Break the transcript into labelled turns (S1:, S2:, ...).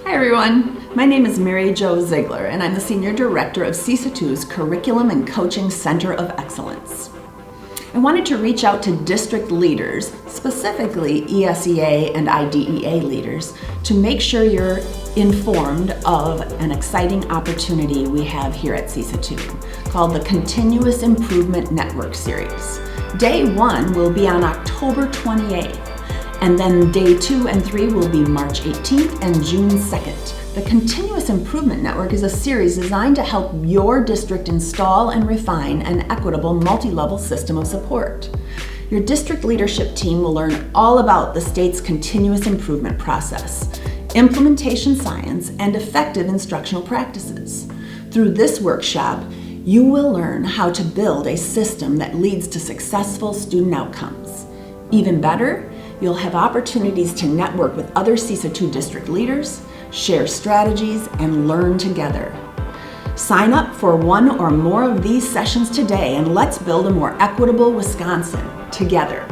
S1: Hi everyone, my name is Mary Jo Ziegler and I'm the Senior Director of CESA 2's Curriculum and Coaching Center of Excellence. I wanted to reach out to district leaders, specifically ESEA and IDEA leaders, to make sure you're informed of an exciting opportunity we have here at CESA 2 called the Continuous Improvement Network Series. Day 1 will be on October 28th. And then day 2 and 3 will be March 18th and June 2nd. The Continuous Improvement Network is a series designed to help your district install and refine an equitable multi-level system of support. Your district leadership team will learn all about the state's continuous improvement process, implementation science, and effective instructional practices. Through this workshop, you will learn how to build a system that leads to successful student outcomes. Even better, you'll have opportunities to network with other CESA 2 district leaders, share strategies, and learn together. Sign up for one or more of these sessions today and let's build a more equitable Wisconsin together.